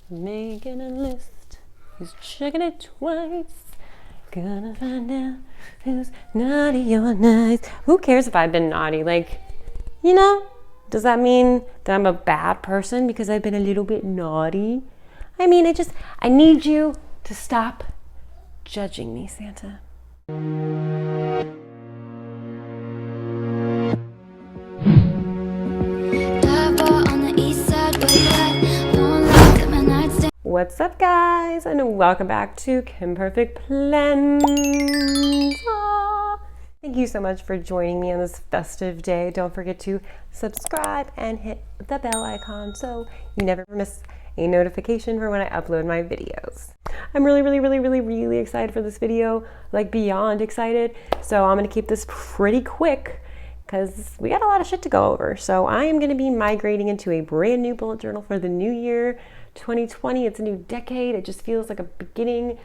Making a list, he's checking it twice. Gonna find out who's naughty or nice. Who cares if I've been naughty? Like, you know, does that mean that I'm a bad person because I've been a little bit naughty? I mean, I need you to stop judging me, Santa. What's up, guys, and welcome back to Kimperfect Plans. Thank you so much for joining me on this festive day. Don't forget to subscribe and hit the bell icon so you never miss a notification for when I upload my videos. I'm really excited for this video, like beyond excited. So I'm gonna keep this pretty quick because we got a lot of shit to go over. So I am gonna be migrating into a brand new bullet journal for the new year, 2020. It's a new decade. It just feels like a beginning,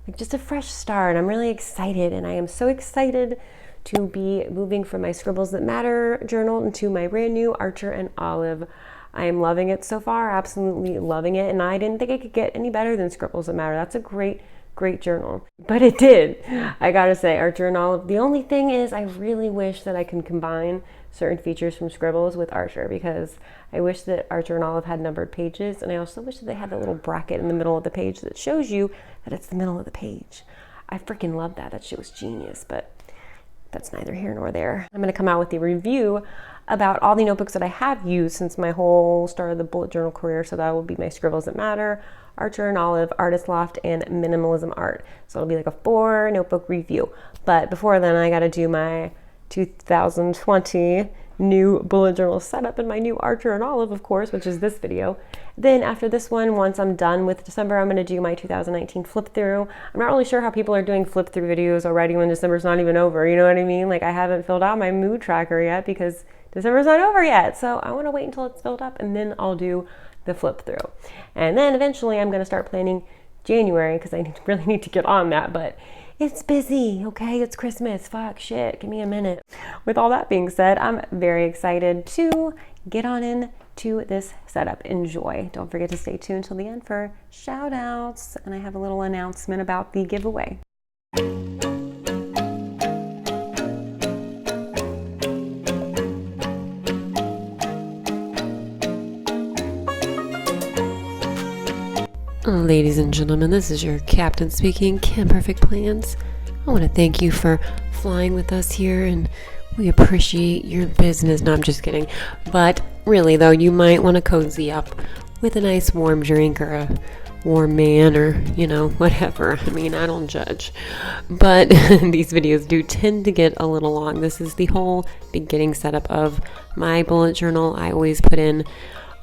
like just a fresh start. I'm really excited, and I am so excited to be moving from my Scribbles That Matter journal into my brand new Archer&Olive. I am loving it so far, absolutely loving it, and I didn't think it could get any better than Scribbles That Matter. That's a great journal, but it did. I gotta say, Archer&Olive. The only thing is, I really wish that I can combine certain features from Scribbles with Archer, because I wish that Archer&Olive had numbered pages, and I also wish that they had that little bracket in the middle of the page that shows you that it's the middle of the page. I freaking love that. That shit was genius, but that's neither here nor there. I'm gonna come out with a review about all the notebooks that I have used since my whole start of the bullet journal career. So that will be my Scribbles That Matter, Archer&Olive, Artist Loft, and Minimalism Art. So it'll be like a 4 notebook review. But before then, I gotta do my 2020 new bullet journal setup in my new Archer&Olive, of course, which is this video. Then after this one, once I'm done with December, I'm gonna do my 2019 flip through. I'm not really sure how people are doing flip through videos already when December's not even over, you know what I mean? Like, I haven't filled out my mood tracker yet because December's not over yet. So I wanna wait until it's filled up, and then I'll do the flip through. And then eventually I'm gonna start planning January, because I really need to get on that, but it's busy, okay? It's Christmas, fuck, shit, give me a minute. With all that being said, I'm very excited to get on in to this setup. Enjoy. Don't forget to stay tuned till the end for shout outs, and I have a little announcement about the giveaway. Ladies and gentlemen, this is your captain speaking, Kimperfect Plans. I want to thank you for flying with us here, and we appreciate your business. No, I'm just kidding. But really, though, you might want to cozy up with a nice warm drink or a warm man, or, you know, whatever. I mean, I don't judge. But these videos do tend to get a little long. This is the whole beginning setup of my bullet journal. I always put in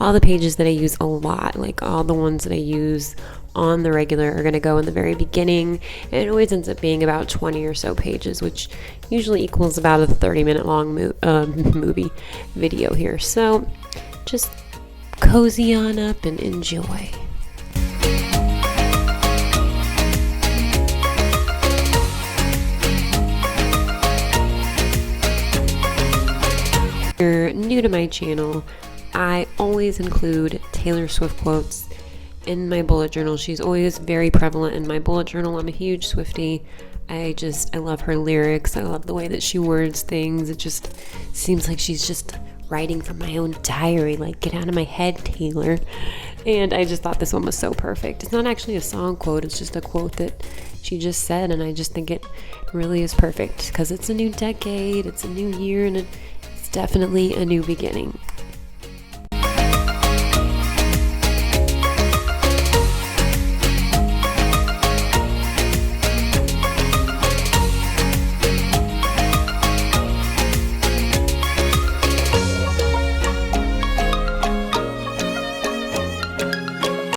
all the pages that I use a lot, like all the ones that I use on the regular are going to go in the very beginning, and it always ends up being about 20 or so pages, which usually equals about a 30-minute long movie video here. So just cozy on up and enjoy. If you're new to my channel, I always include Taylor Swift quotes in my bullet journal. She's always very prevalent in my bullet journal. I'm a huge Swiftie. I love her lyrics. I love the way that she words things. It just seems like she's just writing from my own diary. Like, get out of my head, Taylor. And I just thought this one was so perfect. It's not actually a song quote. It's just a quote that she just said, and I just think it really is perfect because it's a new decade, it's a new year, and it's definitely a new beginning.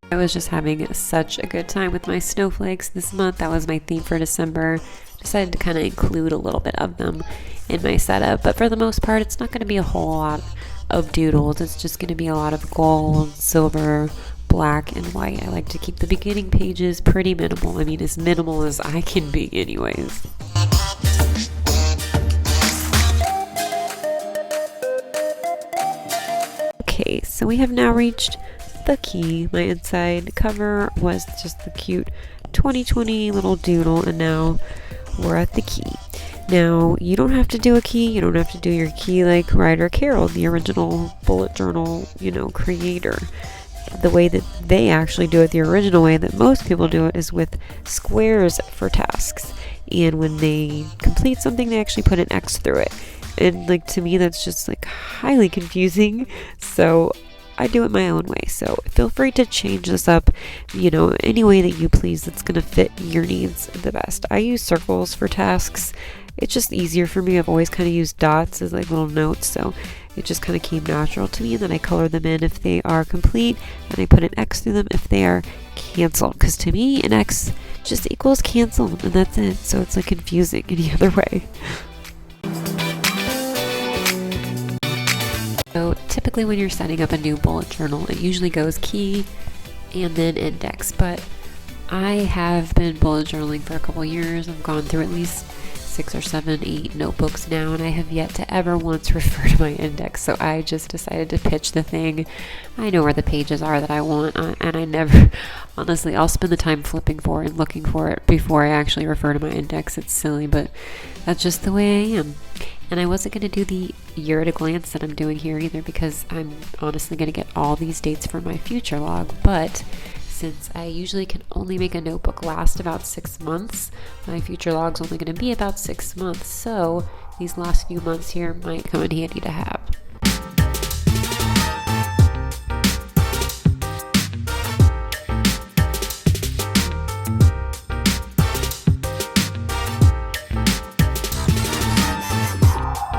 I was just having such a good time with my snowflakes this month. That was my theme for December. Decided to kind of include a little bit of them in my setup, but for the most part, it's not going to be a whole lot of doodles. It's just going to be a lot of gold, silver, black, and white. I like to keep the beginning pages pretty minimal. I mean, as minimal as I can be anyways. Okay, so we have now reached the key. My inside cover was just the cute 2020 little doodle, and now we're at the key. Now, you don't have to do a key. You don't have to do your key like Ryder Carroll, the original bullet journal, creator. The way that they actually do it, the original way that most people do it, is with squares for tasks. And when they complete something, they actually put an X through it. And to me, that's just highly confusing. So I do it my own way. So feel free to change this up, any way that you please that's going to fit your needs the best. I use circles for tasks. It's just easier for me. I've always kind of used dots as little notes. So it just kind of came natural to me. And then I color them in if they are complete. And I put an X through them if they are canceled. Because to me, an X just equals canceled. And that's it. So it's confusing any other way. So typically when you're setting up a new bullet journal, it usually goes key and then index. But I have been bullet journaling for a couple years. I've gone through at least 6 or 7, 8 notebooks now, and I have yet to ever once refer to my index. So I just decided to pitch the thing. I know where the pages are that I want, and I never, honestly, I'll spend the time flipping for it and looking for it before I actually refer to my index. It's silly, but that's just the way I am. And I wasn't going to do the year at a glance that I'm doing here either, because I'm honestly going to get all these dates for my future log. But since I usually can only make a notebook last about 6 months, my future log's only going to be about 6 months. So these last few months here might come in handy to have.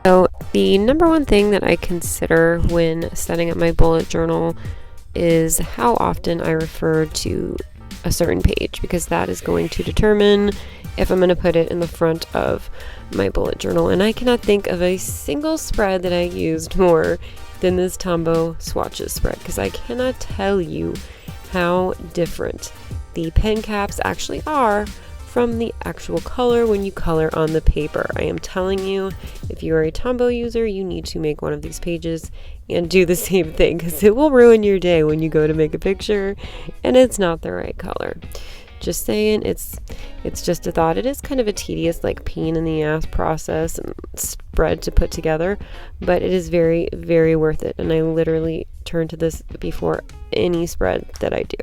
So the number one thing that I consider when setting up my bullet journal is how often I refer to a certain page, because that is going to determine if I'm going to put it in the front of my bullet journal. And I cannot think of a single spread that I used more than this Tombow swatches spread, because I cannot tell you how different the pen caps actually are from the actual color when you color on the paper. I am telling you, if you are a Tombow user, you need to make one of these pages and do the same thing, because it will ruin your day when you go to make a picture and it's not the right color. Just saying, it's just a thought. It is kind of a tedious, pain in the ass process and spread to put together, but it is very, very worth it. And I literally turn to this before any spread that I do.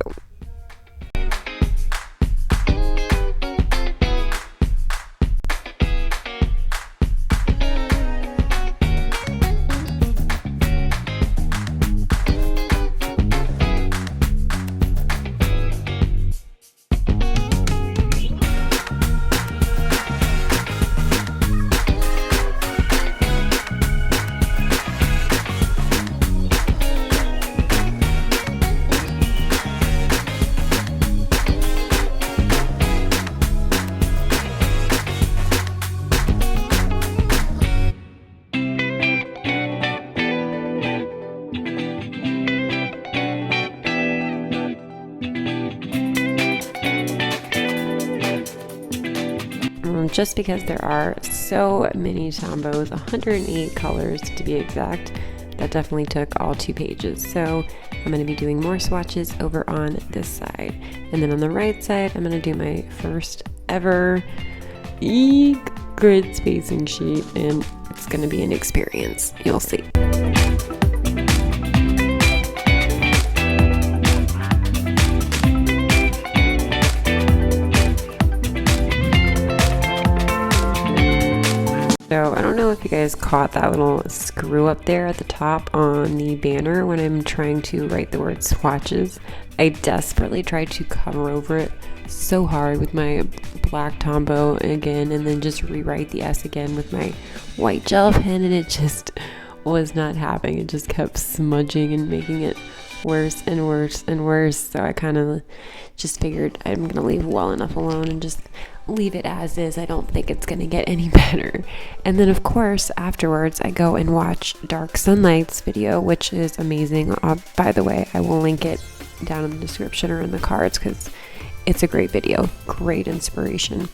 Just because there are so many Tombows, 108 colors to be exact, that definitely took all 2 pages. So I'm going to be doing more swatches over on this side. And then on the right side, I'm going to do my first ever grid spacing sheet, and it's going to be an experience. You'll see. So I don't know if you guys caught that little screw up there at the top on the banner when I'm trying to write the word swatches. I desperately tried to cover over it so hard with my black Tombow again, and then just rewrite the S again with my white gel pen, and it just was not happening. It just kept smudging and making it worse and worse and worse. So I kind of just figured I'm going to leave well enough alone and just leave it as is. I don't think it's going to get any better. And then of course afterwards I go and watch Dark Sunlight's video, which is amazing. By the way, I will link it down in the description or in the cards, because it's a great video, great inspiration.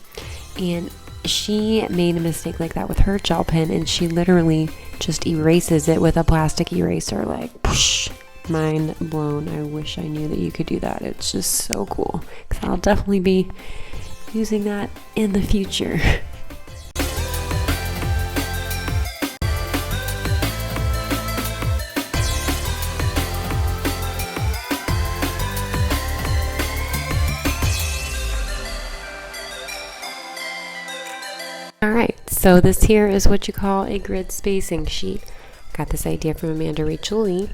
And she made a mistake like that with her gel pen, and she literally just erases it with a plastic eraser, like whoosh, mind blown. I wish I knew that you could do that. It's just so cool, because I'll definitely be using that in the future. Alright, so this here is what you call a grid spacing sheet. Got this idea from Amanda Rachel Lee.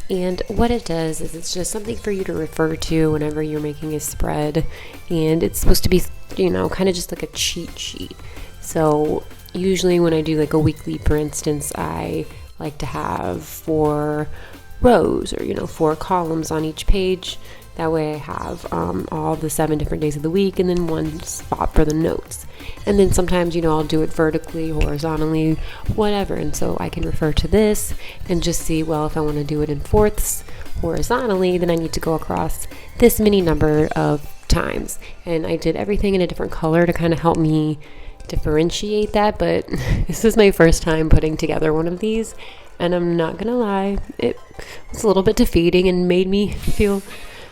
And what it does is it's just something for you to refer to whenever you're making a spread. And it's supposed to be, you know, kind of just like a cheat sheet. So usually when I do like a weekly, for instance, I like to have 4 rows or, you know, 4 columns on each page. That way I have all the 7 different days of the week and then one spot for the notes. And then sometimes, you know, I'll do it vertically, horizontally, whatever. And so I can refer to this and just see, well, if I want to do it in fourths horizontally, then I need to go across this many number of times. And I did everything in a different color to kind of help me differentiate that. But this is my first time putting together one of these. And I'm not going to lie, it was a little bit defeating and made me feel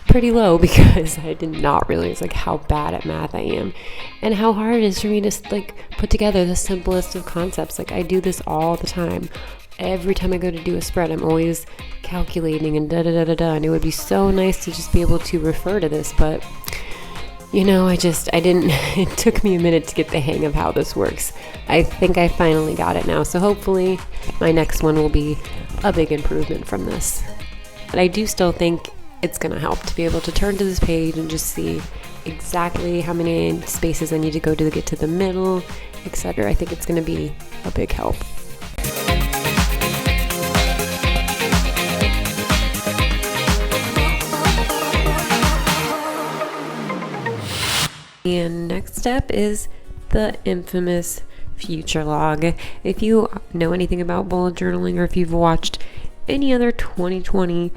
pretty low, because I did not realize like how bad at math I am and how hard it is for me to like put together the simplest of concepts. Like I do this all the time. Every time I go to do a spread, I'm always calculating and and it would be so nice to just be able to refer to this, but you know, I didn't. It took me a minute to get the hang of how this works. I think I finally got it now, so hopefully my next one will be a big improvement from this. But I do still think it's going to help to be able to turn to this page and just see exactly how many spaces I need to go to get to the middle, etc. I think it's going to be a big help. And next step is the infamous future log. If you know anything about bullet journaling, or if you've watched any other 2020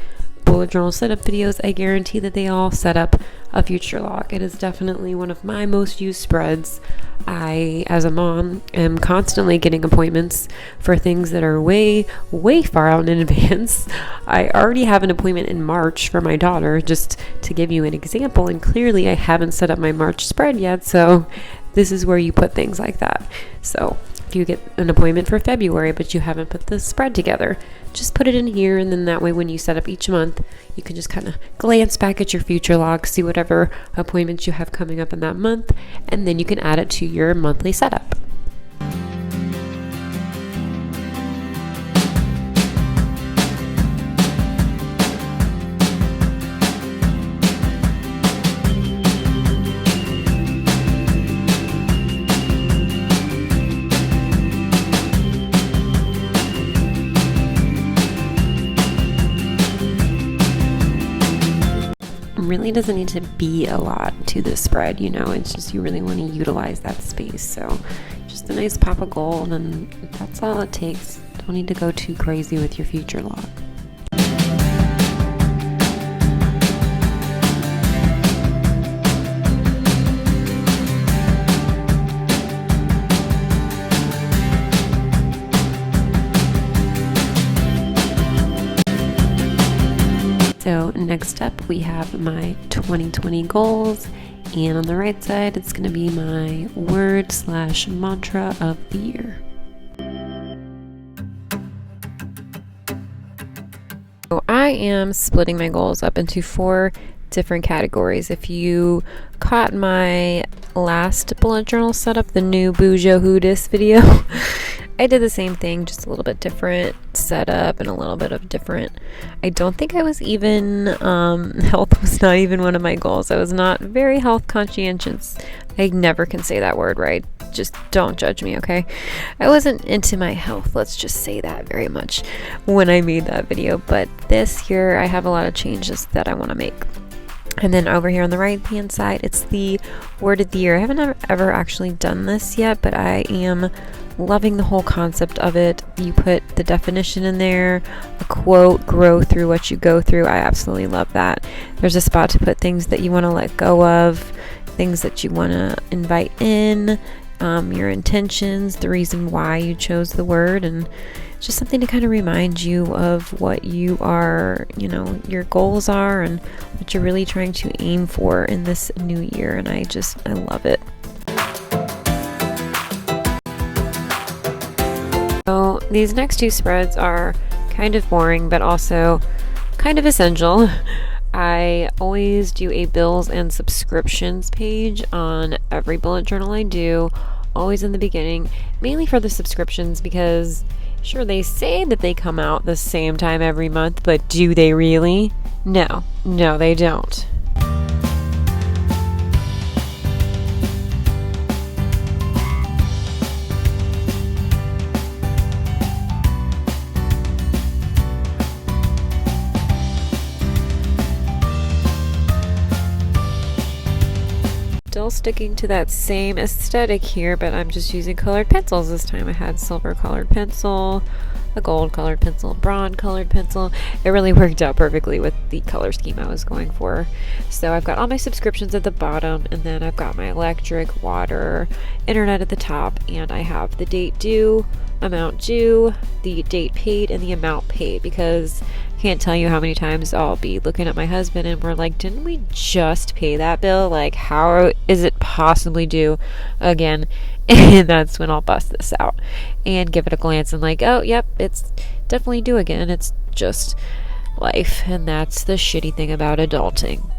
bullet journal setup videos, I guarantee that they all set up a future log. It is definitely one of my most used spreads. I, as a mom, am constantly getting appointments for things that are way far out in advance. I already have an appointment in March for my daughter, just to give you an example, and clearly I haven't set up my March spread yet, so this is where you put things like that. So if you get an appointment for February but you haven't put the spread together, just put it in here, and then that way when you set up each month, you can just kind of glance back at your future log, see whatever appointments you have coming up in that month, and then you can add it to your monthly setup. Really doesn't need to be a lot to this spread, you know, it's just you really want to utilize that space. So just a nice pop of gold, and that's all it takes. Don't need to go too crazy with your future log. So next up we have my 2020 goals, and on the right side it's going to be my word/mantra of the year. So I am splitting my goals up into 4 different categories. If you caught my last bullet journal setup, the new Bujo Who Dis video, I did the same thing, just a little bit different setup and a little bit of different. I don't think I was even, health was not even one of my goals. I was not very health conscientious. I never can say that word right. Just don't judge me, okay? I wasn't into my health, let's just say that very much when I made that video. But this here, I have a lot of changes that I want to make. And then over here on the right hand side, it's the word of the year. I haven't ever actually done this yet, but I am loving the whole concept of it. You put the definition in there, a quote, grow through what you go through. I absolutely love that. There's a spot to put things that you want to let go of, things that you want to invite in, your intentions, the reason why you chose the word, and just something to kind of remind you of what you are, your goals are and what you're really trying to aim for in this new year. And I love it. So these next two spreads are kind of boring, but also kind of essential. I always do a bills and subscriptions page on every bullet journal I do, always in the beginning, mainly for the subscriptions because sure, they say that they come out the same time every month, but do they really? No, they don't. Still sticking to that same aesthetic here, but I'm just using colored pencils this time. I had silver colored pencil, a gold colored pencil, bronze colored pencil. It really worked out perfectly with the color scheme I was going for. So I've got all my subscriptions at the bottom, and then I've got my electric, water, internet at the top, and I have the date due, amount due, the date paid, and the amount paid, because I can't tell you how many times I'll be looking at my husband and we're like, didn't we just pay that bill? Like, how is it possibly due again? And that's when I'll bust this out and give it a glance and like, oh, yep, it's definitely due again. It's just life. And that's the shitty thing about adulting.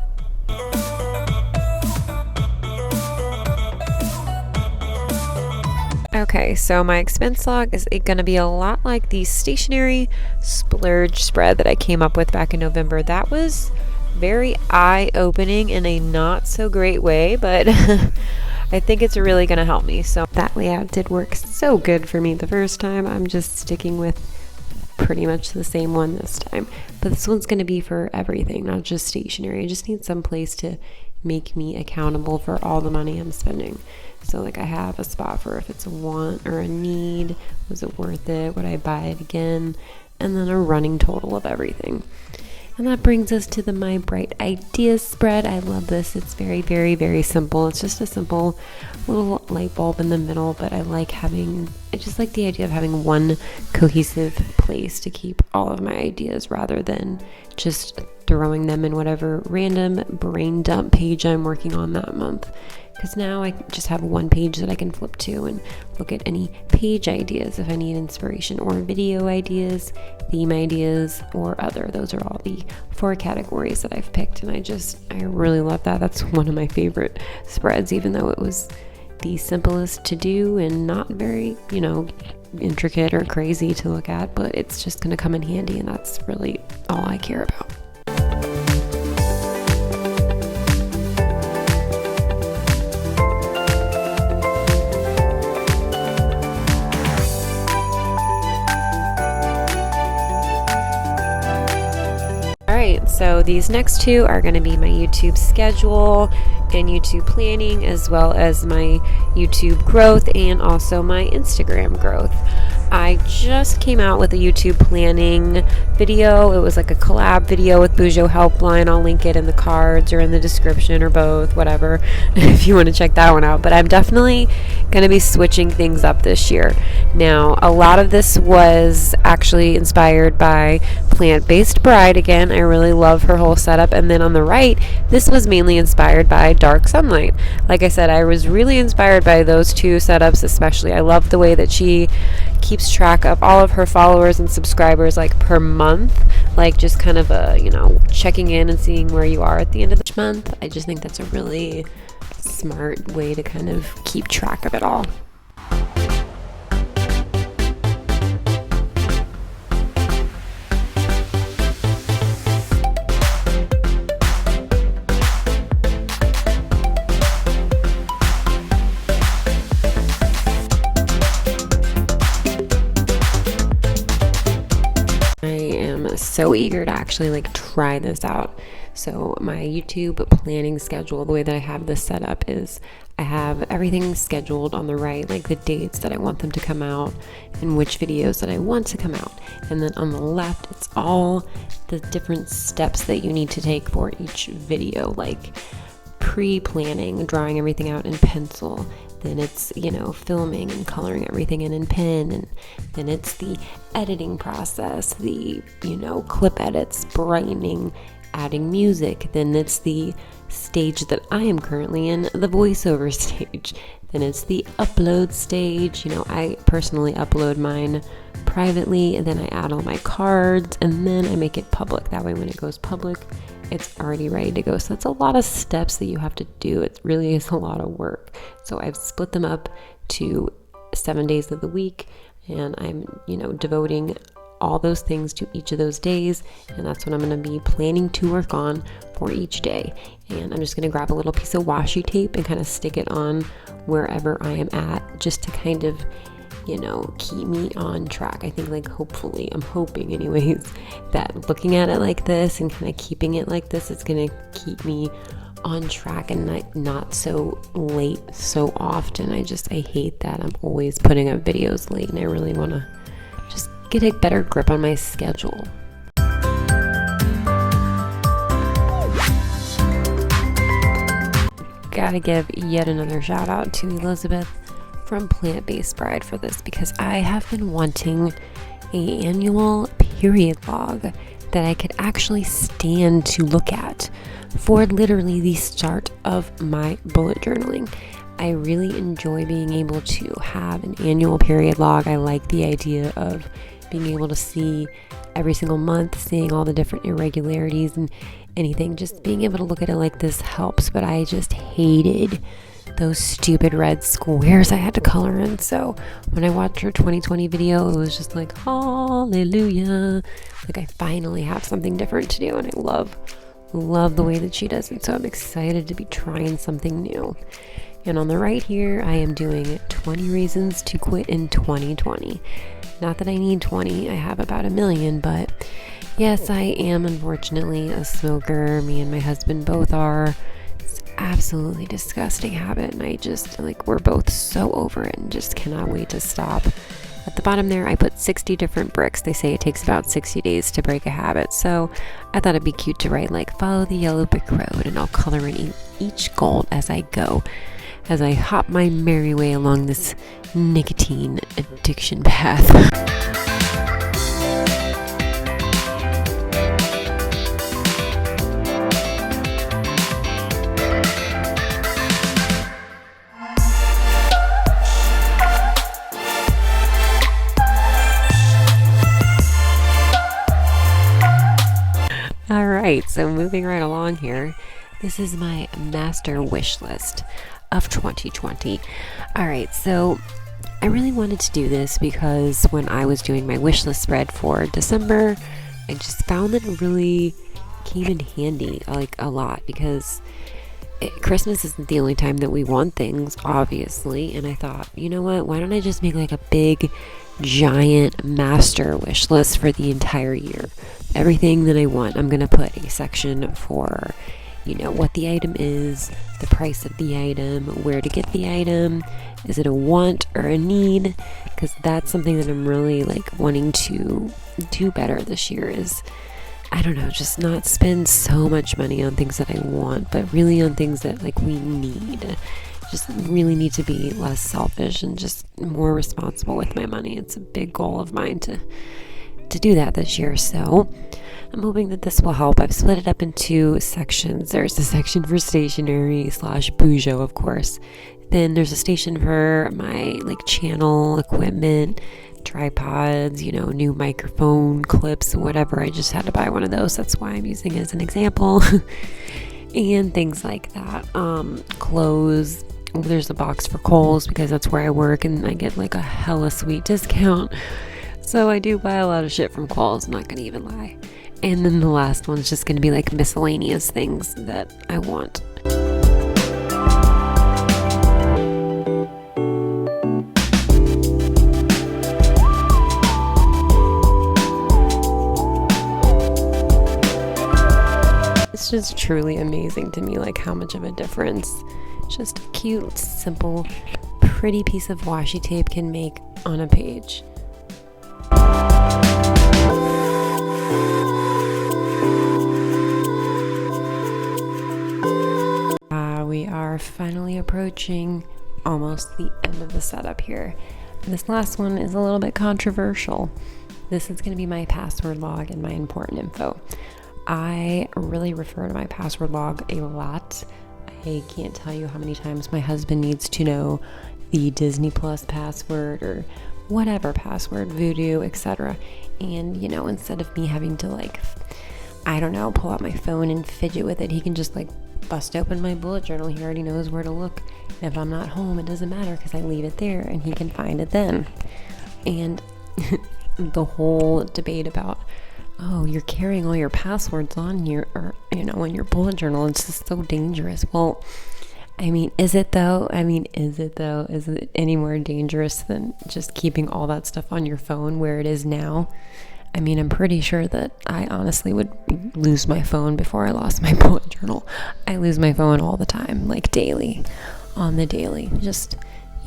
Okay, so my expense log is going to be a lot like the stationery splurge spread that I came up with back in November. That was very eye-opening in a not so great way, but I think it's really going to help me. So that layout did work so good for me the first time. I'm just sticking with pretty much the same one this time. But this one's going to be for everything, not just stationery. I just need some place to make me accountable for all the money I'm spending. So like I have a spot for if it's a want or a need, was it worth it, would I buy it again, and then a running total of everything. And that brings us to the My Bright Ideas spread. I love this. It's very, very, very simple. It's just a simple little light bulb in the middle, but I just like the idea of having one cohesive place to keep all of my ideas rather than just throwing them in whatever random brain dump page I'm working on that month. Because now I just have one page that I can flip to and look at any page ideas if I need inspiration, or video ideas, theme ideas, or other. Those are all the 4 categories that I've picked, and I really love that. That's one of my favorite spreads, even though it was the simplest to do and not very, intricate or crazy to look at, but it's just going to come in handy, and that's really all I care about. So these next 2 are going to be my YouTube schedule and YouTube planning, as well as my YouTube growth and also my Instagram growth. I just came out with a YouTube planning video. It was like a collab video with Bujo Helpline. I'll link it in the cards or in the description or both, whatever, if you want to check that one out. But I'm definitely going to be switching things up this year. Now, a lot of this was actually inspired by Plant-Based Bride. Again, I really love her whole setup. And then on the right, this was mainly inspired by Dark Sunlight. Like I said, I was really inspired by those 2 setups especially. I love the way that she keeps track of all of her followers and subscribers like per month, like just kind of checking in and seeing where you are at the end of each month. I just think that's a really smart way to kind of keep track of it all. So eager to actually try this out. So my YouTube planning schedule, the way that I have this set up is I have everything scheduled on the right, like the dates that I want them to come out and which videos that I want to come out. And then on the left, it's all the different steps that you need to take for each video, like pre-planning, drawing everything out in pencil, Then it's, filming and coloring everything in pen. And then it's the editing process, the, clip edits, brightening, adding music. Then it's the stage that I am currently in, the voiceover stage. Then it's the upload stage. I personally upload mine privately, and then I add all my cards, and then I make it public. That way when it goes public, it's already ready to go. So that's a lot of steps that you have to do. It really is a lot of work. So I've split them up to 7 days of the week, and I'm, devoting all those things to each of those days, and that's what I'm going to be planning to work on for each day. And I'm just going to grab a little piece of washi tape and kind of stick it on wherever I am at, just to kind of keep me on track. I think hopefully, I'm hoping anyways, that looking at it like this and kind of keeping it like this, it's going to keep me on track and not so late so often. I hate that I'm always putting up videos late, and I really want to just get a better grip on my schedule. Gotta give yet another shout out to Elizabeth from Plant-Based Bride for this, because I have been wanting an annual period log that I could actually stand to look at for literally the start of my bullet journaling. I really enjoy being able to have an annual period log. I like the idea of being able to see every single month, seeing all the different irregularities and anything. Just being able to look at it like this helps, but I just hated those stupid red squares I had to color in. So when I watched her 2020 video, it was just like, hallelujah. I finally have something different to do, and I love the way that she does it. So I'm excited to be trying something new. And on the right here, I am doing 20 reasons to quit in 2020. Not that I need 20, I have about 1 million, but yes, I am unfortunately a smoker. Me and my husband both are. It's absolutely disgusting habit, and I just we're both so over it and just cannot wait to stop. At the bottom there, I put 60 different bricks. They say it takes about 60 days to break a habit, so I thought it'd be cute to write follow the yellow brick road, and I'll color in each goal as I go, as I hop my merry way along this nicotine addiction path. Alright, so moving right along here, this is my master wish list of 2020. Alright, so I really wanted to do this because when I was doing my wish list spread for December, I just found that it really came in handy a lot, because Christmas isn't the only time that we want things, obviously, and I thought, you know what, why don't I just make a big giant master wish list for the entire year. Everything that I want, I'm gonna put a section for what the item is, the price of the item, where to get the item, is it a want or a need, because that's something that I'm really wanting to do better this year, is I don't know, just not spend so much money on things that I want, but really on things that we need. Just really need to be less selfish and just more responsible with my money. It's a big goal of mine to do that this year, so I'm hoping that this will help. I've split it up into sections. There's a section for stationery / Bujo, of course. Then there's a station for my channel equipment, tripods, new microphone clips, whatever. I just had to buy one of those. That's why I'm using it as an example. And things like that. Clothes. There's a box for Kohl's because that's where I work, and I get a hella sweet discount. So I do buy a lot of shit from Kohl's, I'm not gonna even lie. And then the last one's just gonna be miscellaneous things that I want. It's just truly amazing to me how much of a difference just a cute, simple, pretty piece of washi tape can make on a page. We are finally approaching almost the end of the setup here. This last one is a little bit controversial. This is going to be my password log and my important info. I really refer to my password log a lot. I can't tell you how many times my husband needs to know the Disney Plus password or whatever password, Voodoo, etc. And, you know, instead of me having to pull out my phone and fidget with it, he can just bust open my bullet journal. He already knows where to look. And if I'm not home, it doesn't matter because I leave it there and he can find it then. And the whole debate about, oh, you're carrying all your passwords on your, in your bullet journal. It's just so dangerous. Well, is it though? Is it any more dangerous than just keeping all that stuff on your phone where it is now? I'm pretty sure that I honestly would lose my phone before I lost my bullet journal. I lose my phone all the time, daily, on the daily. Just,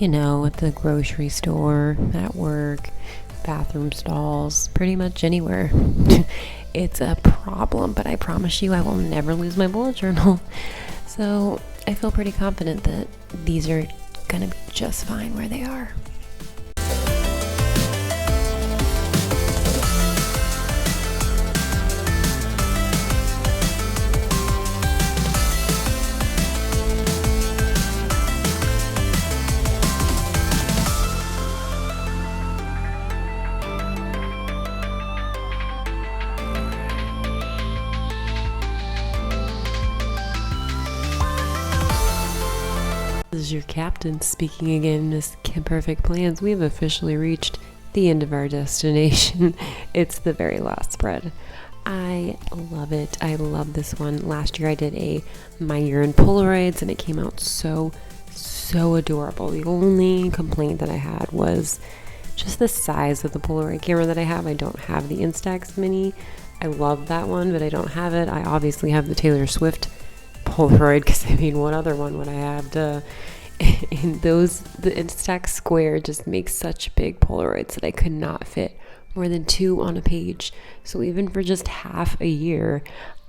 at the grocery store, at work, bathroom stalls, pretty much anywhere. It's a problem, but I promise you I will never lose my bullet journal. So I feel pretty confident that these are gonna be just fine where they are. This is your captain speaking again, Miss Kimperfect Plans. We have officially reached the end of our destination. It's the very last spread. I love it. I love this one. Last year I did my urine Polaroids and it came out so adorable. The only complaint that I had was just the size of the Polaroid camera that I have. I don't have the Instax Mini. I love that one, but I don't have it. I obviously have the Taylor Swift Polaroid because what other one would I have? And the Instax Square just makes such big Polaroids that I could not fit more than 2 on a page. So even for just half a year,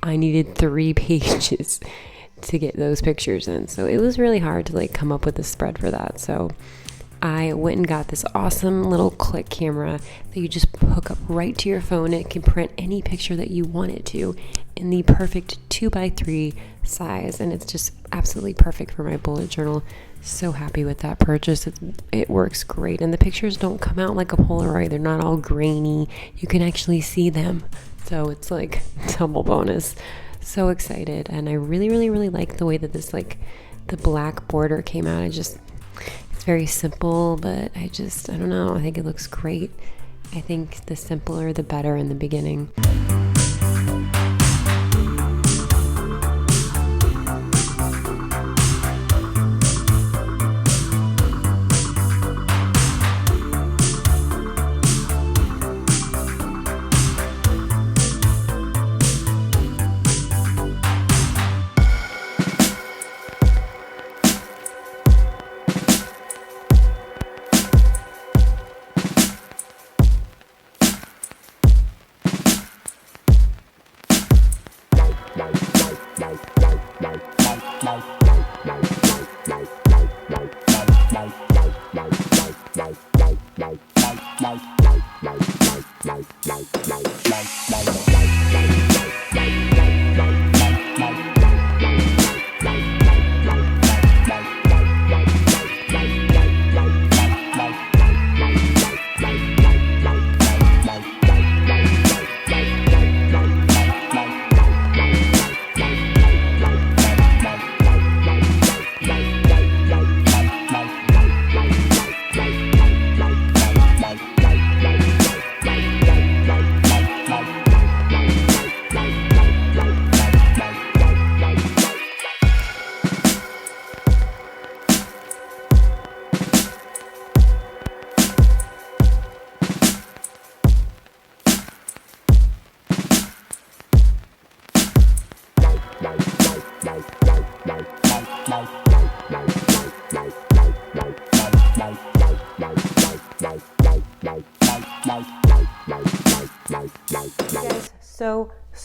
I needed 3 pages to get those pictures in. So it was really hard to come up with a spread for that. So I went and got this awesome little click camera that you just hook up right to your phone. It can print any picture that you want it to in the perfect 2x3 size, and it's just absolutely perfect for my bullet journal. So happy with that purchase. It works great, and the pictures don't come out like a Polaroid. They're not all grainy. You can actually see them, so it's double bonus. So excited, and I really like the way that this the black border came out. It's very simple, but I don't know, I think it looks great. I think the simpler the better in the beginning.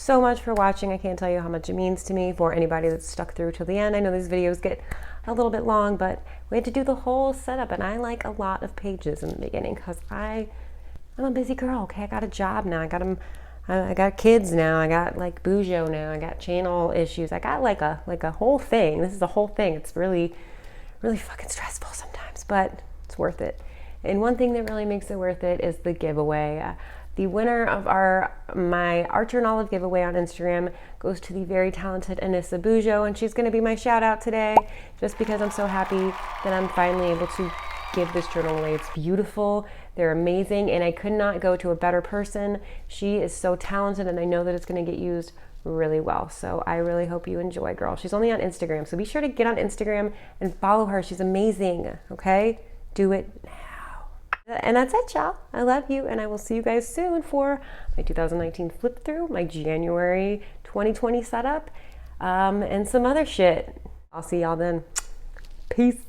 so much for watching. I can't tell you how much it means to me for anybody that's stuck through till the end. I know these videos get a little bit long, but we had to do the whole setup, and I like a lot of pages in the beginning because I'm a busy girl. Okay, I got a job now. I got kids now. I got like Bujo now. I got channel issues. I got like a whole thing. This is a whole thing. It's really, really fucking stressful sometimes, but it's worth it. And one thing that really makes it worth it is the giveaway. The winner of my Archer&Olive giveaway on Instagram goes to the very talented Anissa Bujo, and she's going to be my shout out today just because I'm so happy that I'm finally able to give this journal away. It's beautiful. They're amazing, and I could not go to a better person. She is so talented, and I know that it's going to get used really well. So I really hope you enjoy, girl. She's only on Instagram, so be sure to get on Instagram and follow her. She's amazing, okay? Do it now. And that's it, y'all. I love you, and I will see you guys soon for my 2019 flip through, my January 2020 setup, and some other shit. I'll see y'all then. Peace.